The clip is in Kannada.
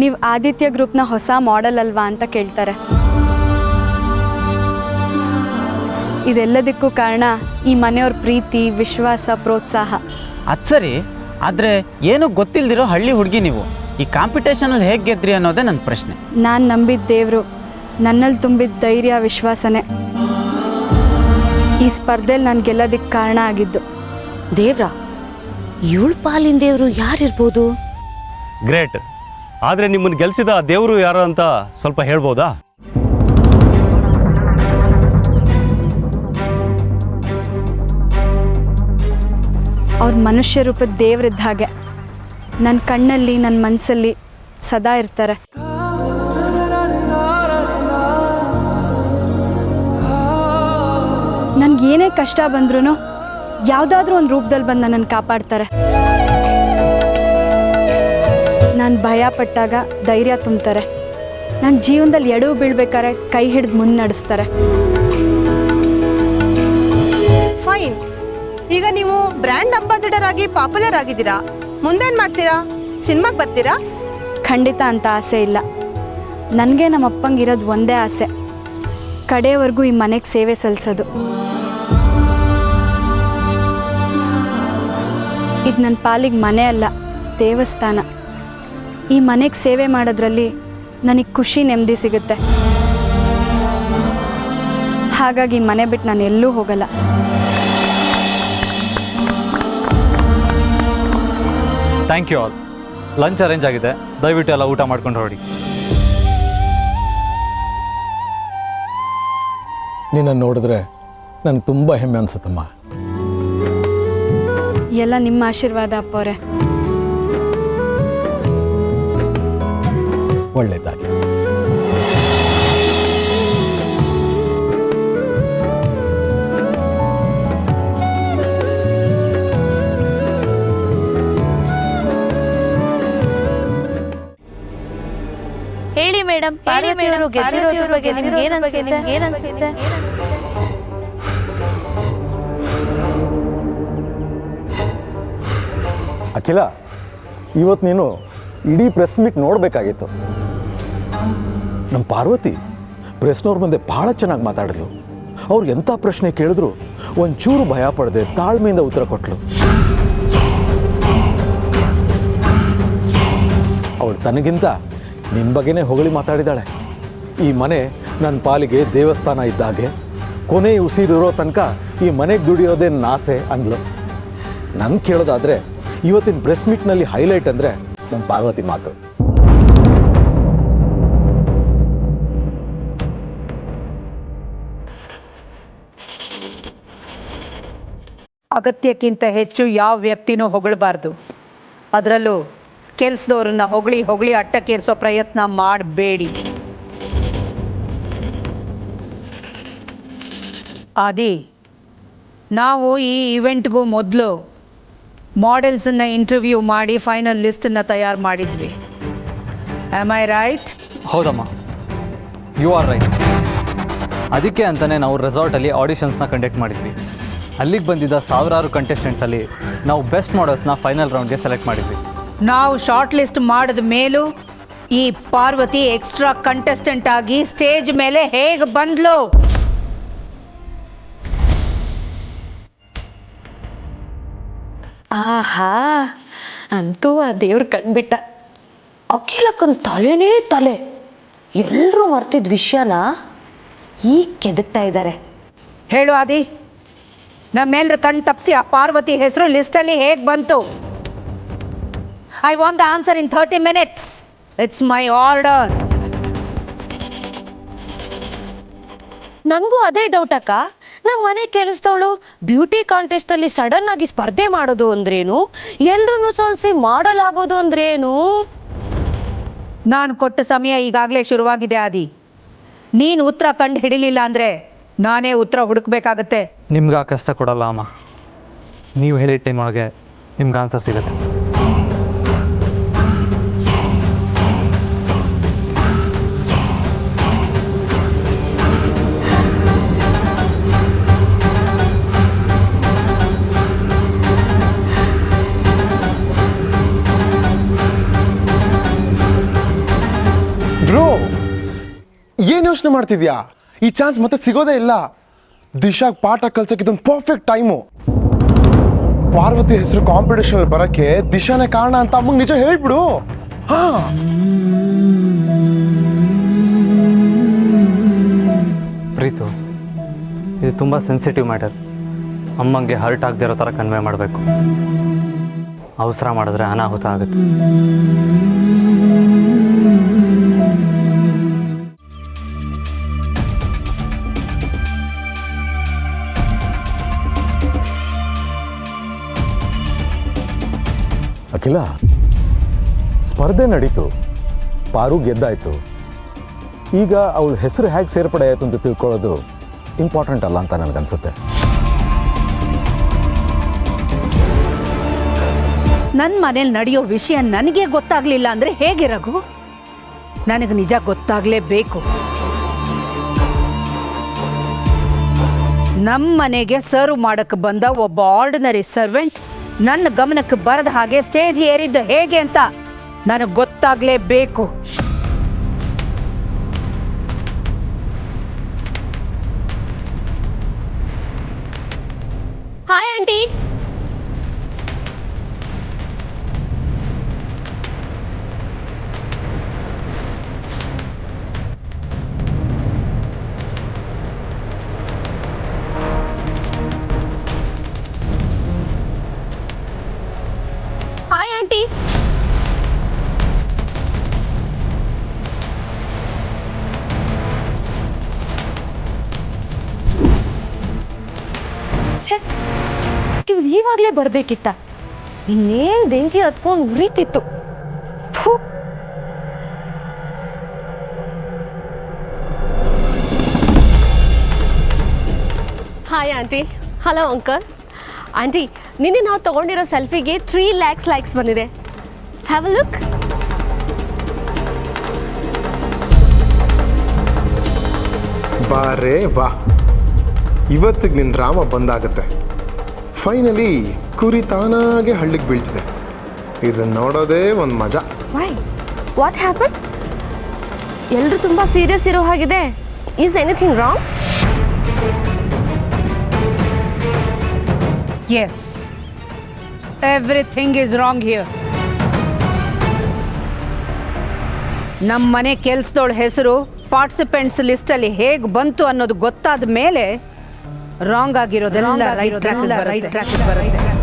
ನೀವು ಆದಿತ್ಯ ಗ್ರೂಪ್ನ ಹೊಸ ಮಾಡೆಲ್ ಅಲ್ವಾ ಅಂತ ಕೇಳ್ತಾರೆ. ಇದೆಲ್ಲದಕ್ಕೂ ಕಾರಣ ಈ ಮನೆಯವ್ರ ಪ್ರೀತಿ, ವಿಶ್ವಾಸ, ಪ್ರೋತ್ಸಾಹ. ಅದು ಸರಿ, ಆದರೆ ಏನೂ ಗೊತ್ತಿಲ್ಲದಿರೋ ಹಳ್ಳಿ ಹುಡುಗಿ ನೀವು ಈ ಕಾಂಪಿಟೇಷನಲ್ಲಿ ಹೇಗೆ ಗೆದ್ರಿ ಅನ್ನೋದೇ ನನ್ನ ಪ್ರಶ್ನೆ. ನಾನು ನಂಬಿದ ದೇವರು ನನ್ನಲ್ಲಿ ತುಂಬಿದ ಧೈರ್ಯ, ವಿಶ್ವಾಸನೇ ಈ ಸ್ಪರ್ಧೆಯಲ್ಲಿ ನಾನು ಗೆಲ್ಲೋದಕ್ಕೆ ಕಾರಣ ಆಗಿದ್ದು. ದೇವ್ರ, ಇವಳು ಪಾಲಿನ ದೇವರು ಯಾರಿರ್ಬೋದು? ಗ್ರೇಟ್. ಆದರೆ ನಿಮ್ಮನ್ನು ಗೆಲ್ಲಿಸಿದ ದೇವರು ಯಾರು ಅಂತ ಸ್ವಲ್ಪ ಹೇಳ್ಬೋದಾ? ಅವ್ರ ಮನುಷ್ಯ ರೂಪದ ದೇವರಿದ್ದ ಹಾಗೆ ನನ್ನ ಕಣ್ಣಲ್ಲಿ, ನನ್ನ ಮನಸ್ಸಲ್ಲಿ ಸದಾ ಇರ್ತಾರೆ. ನನಗೇನೇ ಕಷ್ಟ ಬಂದ್ರೂ ಯಾವುದಾದ್ರೂ ಒಂದು ರೂಪದಲ್ಲಿ ಬಂದು ನನ್ನನ್ನು ಕಾಪಾಡ್ತಾರೆ. ನಾನು ಭಯ ಪಟ್ಟಾಗ ಧೈರ್ಯ ತುಂಬ್ತಾರೆ. ನನ್ನ ಜೀವನದಲ್ಲಿ ಎಡವು ಬೀಳ್ಬೇಕಾದ್ರೆ ಕೈ ಹಿಡಿದು ಮುಂದೆ ನಡೆಸ್ತಾರೆ. ಫೈನ್. ಈಗ ನೀವು ಬ್ರ್ಯಾಂಡ್ ಅಂಬಾಸಿಡರ್ ಆಗಿ ಪಾಪ್ಯುಲರ್ ಆಗಿದ್ದೀರಾ, ಮುಂದೇನು ಮಾಡ್ತೀರಾ? ಸಿನಿಮಾಗೆ ಬರ್ತೀರಾ? ಖಂಡಿತ ಅಂತ ಆಸೆ ಇಲ್ಲ. ನನಗೆ ನಮ್ಮ ಅಪ್ಪಂಗಿರೋದು ಒಂದೇ ಆಸೆ, ಕಡೆಯವರೆಗೂ ಈ ಮನೆಗೆ ಸೇವೆ ಸಲ್ಲಿಸೋದು. ಇದು ನನ್ನ ಪಾಲಿಗೆ ಮನೆ ಅಲ್ಲ, ದೇವಸ್ಥಾನ. ಈ ಮನೆಗೆ ಸೇವೆ ಮಾಡೋದ್ರಲ್ಲಿ ನನಗೆ ಖುಷಿ, ನೆಮ್ಮದಿ ಸಿಗುತ್ತೆ. ಹಾಗಾಗಿ ಮನೆ ಬಿಟ್ಟು ನಾನು ಎಲ್ಲೂ ಹೋಗಲ್ಲ. Thank you all. Lunch arrange ಆಗಿದೆ, ದಯವಿಟ್ಟು ಎಲ್ಲ ಊಟ ಮಾಡ್ಕೊಂಡು ಹೊರಡಿ. ನಿನ್ನನ್ನು ನೋಡಿದ್ರೆ ನನಗೆ ತುಂಬ ಹೆಮ್ಮೆ ಅನಿಸುತ್ತಮ್ಮ. ಎಲ್ಲ ನಿಮ್ಮ ಆಶೀರ್ವಾದ ಅಪ್ಪವ್ರೆ. ಒಳ್ಳೆಯದಾಗಿ. ಹೇಳಿ ಮೇಡಮ್, ಪಾರ್ವತಿಯವರು ಗೆದ್ದಿರೋದ್ರ ಬಗ್ಗೆ ನಿಮ್ಗೆ ಏನು ಅನ್ಸುತ್ತೆ? ಅಖಿಲ, ಇವತ್ತು ನೀನು ಇಡೀ ಪ್ರೆಸ್ ಮೀಟ್ ನೋಡಬೇಕಾಗಿತ್ತು. ನಮ್ಮ ಪಾರ್ವತಿ ಪ್ರೆಸ್ನವ್ರ ಮುಂದೆ ಭಾಳ ಚೆನ್ನಾಗಿ ಮಾತಾಡಿದ್ಲು. ಅವ್ರು ಎಂಥ ಪ್ರಶ್ನೆ ಕೇಳಿದ್ರು ಒಂಚೂರು ಭಯ ಪಡದೆ ತಾಳ್ಮೆಯಿಂದ ಉತ್ತರ ಕೊಟ್ಲು. ಅವಳು ತನಗಿಂತ ನಿನ್ನ ಬಗ್ಗೆನೇ ಹೊಗಳಿ ಮಾತಾಡಿದಾಳೆ. ಈ ಮನೆ ನನ್ನ ಪಾಲಿಗೆ ದೇವಸ್ಥಾನ ಇದ್ದಾಗೆ, ಕೊನೆ ಉಸಿರಿರೋ ತನಕ ಈ ಮನೆಗೆ ದುಡಿಯೋದೇ ನನ್ನ ಆಸೆ ಅಂದ್ಲು. ನನ್ನ ಕೇಳೋದಾದರೆ ಇವತ್ತಿನ ಪ್ರೆಸ್ ಮೀಟ್ನಲ್ಲಿ ಹೈಲೈಟ್ ಅಂದರೆ ನಮ್ಮ ಪಾರ್ವತಿ ಮಾತು. ಅಗತ್ಯಕ್ಕಿಂತ ಹೆಚ್ಚು ಯಾವ ವ್ಯಕ್ತಿನೂ ಹೊಗಳಬಾರ್ದು. ಅದರಲ್ಲೂ ಕೆಲಸದವ್ರನ್ನ ಹೊಗಳಿ ಅಟ್ಟಕ್ಕೇರಿಸೋ ಪ್ರಯತ್ನ ಮಾಡಬೇಡಿ. ಆದಿ, ನಾವು ಈ ಇವೆಂಟ್ಗೂ ಮೊದಲು ಮಾಡೆಲ್ಸನ್ನು ಇಂಟರ್ವ್ಯೂ ಮಾಡಿ ಫೈನಲ್ ಲಿಸ್ಟನ್ನು ತಯಾರು ಮಾಡಿದ್ವಿ. Am I right? ಹೌದಮ್ಮ, ಯು ಆರ್ ರೈಟ್. ಅದಕ್ಕೆ ಅಂತಲೇ ನಾವು ರೆಸಾರ್ಟಲ್ಲಿ ಆಡಿಷನ್ಸ್ನ ಕಂಡಕ್ಟ್ ಮಾಡಿದ್ವಿ. ಅಲ್ಲಿಗೆ ಬಂದಿದ್ದ ಸಾವಿರಾರು ಕಂಟೆಸ್ಟೆಂಟ್ಸಲ್ಲಿ ನಾವು ಬೆಸ್ಟ್ ಮಾಡೆಲ್ಸ್ನ ಫೈನಲ್ ರೌಂಡ್ಗೆ ಸೆಲೆಕ್ಟ್ ಮಾಡಿದ್ವಿ. ನಾವು ಶಾರ್ಟ್ ಲಿಸ್ಟ್ ಮಾಡಿದ ಮೇಲೂ ಈ ಪಾರ್ವತಿ ಎಕ್ಸ್ಟ್ರಾ ಕಂಟೆಸ್ಟೆಂಟ್ ಆಗಿ ಸ್ಟೇಜ್ ಮೇಲೆ ಹೇಗೆ ಬಂದ್ಲು? ಆಹಾ, ಅಂತೂ ಆ ದೇವ್ರು ಕಂಡ್ಬಿಟ್ಟ. ಅಖಿಲಕ್ಕನ ತಲೆನೇ ತಲೆ. ಎಲ್ಲರೂ ಮರ್ತಿದ್ದ ವಿಷಯನ ಈಗ ಕೆದಕ್ತಾ ಇದ್ದಾರೆ. ಹೇಳು ಆದಿ, ನಮ್ಮೆಲ್ಲರ ಕಣ್ ತಪ್ಪಿಸಿ ಆ ಪಾರ್ವತಿ ಹೆಸರು ಲಿಸ್ಟಲ್ಲಿ ಹೇಗೆ ಬಂತು? I want the answer in 30 minutes. It's my order. ನನಗೂ ಅದೇ ಡೌಟ್ ಅಕ್ಕ. ನಮ್ಮ ಮನೆ ಕೆಲಸದವಳು ಬ್ಯೂಟಿ ಕಾಂಟೆಸ್ಟಲ್ಲಿ ಸಡನ್ ಆಗಿ ಸ್ಪರ್ಧೆ ಮಾಡೋದು ಅಂದ್ರೇನು, ಎಲ್ಲರೂ ಸೋಲಿಸಿ ಮಾಡಲ್ ಆಗೋದು ಅಂದ್ರೇನು? ನಾನು ಕೊಟ್ಟ ಸಮಯ ಈಗಾಗಲೇ ಶುರುವಾಗಿದೆ ಆದಿ. ನೀನು ಉತ್ತರ ಕಂಡು ಹಿಡಿಲಿಲ್ಲ ಅಂದರೆ ನಾನೇ ಉತ್ತರ ಹುಡುಕ್ಬೇಕಾಗತ್ತೆ. ನಿಮ್ಗೆ ಆ ಕಷ್ಟ ಕೊಡಲ್ಲ ಅಮ್ಮ. ನೀವು ಹೇಳಿದ ಟೈಮ್ ಒಳಗೆ ನಿಮ್ಗೆ ಆನ್ಸರ್ ಸಿಗುತ್ತೆ. ಏನು ಯೋಚನೆ ಮಾಡ್ತಿದ್ಯಾ? ಈ ಚಾನ್ಸ್ ಮತ್ತೆ ಸಿಗೋದೇ ಇಲ್ಲ. ದಿಶಾಗ್ ಪಾಠ ಕಲ್ಸಕ್ಕೆ ಇದೊಂದು ಪರ್ಫೆಕ್ಟ್ ಟೈಮು. ಪಾರ್ವತಿ ಹೆಸರು ಕಾಂಪಿಟೇಷನ್ ಬರಕ್ಕೆ ದಿಶಾನೇ ಕಾರಣ ಅಂತ ಅಮ್ಮಂಗೆ ನಿಜ ಹೇಳ್ಬಿಡು. ಹಾ, ಪ್ರೀತು, ಇದು ತುಂಬ ಸೆನ್ಸಿಟಿವ್ ಮ್ಯಾಟರ್. ಅಮ್ಮಂಗೆ ಹರ್ಟ್ ಆಗದೆ ಇರೋ ಥರ ಕನ್ವೆ ಮಾಡಬೇಕು. ಅವಸರ ಮಾಡಿದ್ರೆ ಅನಾಹುತ ಆಗುತ್ತೆ. ಅಖಿಲ, ಸ್ಪರ್ಧೆ ನಡೀತು, ಪಾರು ಗೆದ್ದಾಯ್ತು. ಈಗ ಅವಳ ಹೆಸರು ಹೇಗೆ ಸೇರ್ಪಡೆ ಆಯಿತು ಅಂತ ತಿಳ್ಕೊಳ್ಳೋದು ಇಂಪಾರ್ಟೆಂಟ್ ಅಲ್ಲ ಅಂತ ನನಗನ್ಸುತ್ತೆ. ನನ್ನ ಮನೇಲಿ ನಡೆಯೋ ವಿಷಯ ನನಗೆ ಗೊತ್ತಾಗ್ಲಿಲ್ಲ ಅಂದರೆ ಹೇಗೆ ರಘು? ನನಗೆ ನಿಜ ಗೊತ್ತಾಗಲೇಬೇಕು. ನಮ್ಮ ಮನೆಗೆ ಸರ್ವ್ ಮಾಡಕ್ಕೆ ಬಂದ ಒಬ್ಬ ಆರ್ಡಿನರಿ ಸರ್ವೆಂಟ್ ನನ್ನ ಗಮನಕ್ಕೆ ಬರದ ಹಾಗೆ ಸ್ಟೇಜ್ ಏರಿದ್ದು ಹೇಗೆ ಅಂತ ನನಗೆ ಗೊತ್ತಾಗಲೇಬೇಕು. Hi aunty. Hi aunty. ಇವಾಗಲೇ ಬರ್ಬೇಕಿತ್ತ. ಇನ್ನೇನ್ ಬೆಂಕಿ ಹತ್ಕೊಂಡು ಉರಿತಿತ್ತು. Hi aunty. Hello uncle. Aunty, ನಿನ್ನೆ ನಾವು ತೊಗೊಂಡಿರೋ ಸೆಲ್ಫಿಗೆ 3 lakhs ಲೈಕ್ಸ್ ಬಂದಿದೆ. Have a look. ಬಾರೇ ಬಾ, ಇವತ್ತಿಗೆ ನಿನ್ನ ರಾಮ ಬಂದಾಗತ್ತೆ. ಫೈನಲಿ ಕುರಿ ತಾನಾಗೆ ಹಳ್ಳಿಗೆ ಬೀಳ್ತಿದೆ. ಇದನ್ನ ನೋಡೋದೇ ಒಂದು ಮಜಾ. Why, what happen? ಎಲ್ಲರೂ ತುಂಬ ಸೀರಿಯಸ್ ಇರೋ ಹಾಗಿದೆ. Is anything wrong? Yes, everything is wrong here. ನಮ್ಮ ಮನೆ ಕೆಲ್ಸದೋಳ ಹೆಸರು ಪಾರ್ಟಿಸಿಪೆಂಟ್ಸ್ ಲಿಸ್ಟಲ್ಲಿ ಹೇಗೆ ಬಂತು ಅನ್ನೋದು ಗೊತ್ತಾದ ಮೇಲೆ ರಾಂಗ್ ಆಗಿರೋದೆಲ್ಲ ರೈಟ್ ಟ್ರ್ಯಾಕ್ ಬರುತ್ತೆ.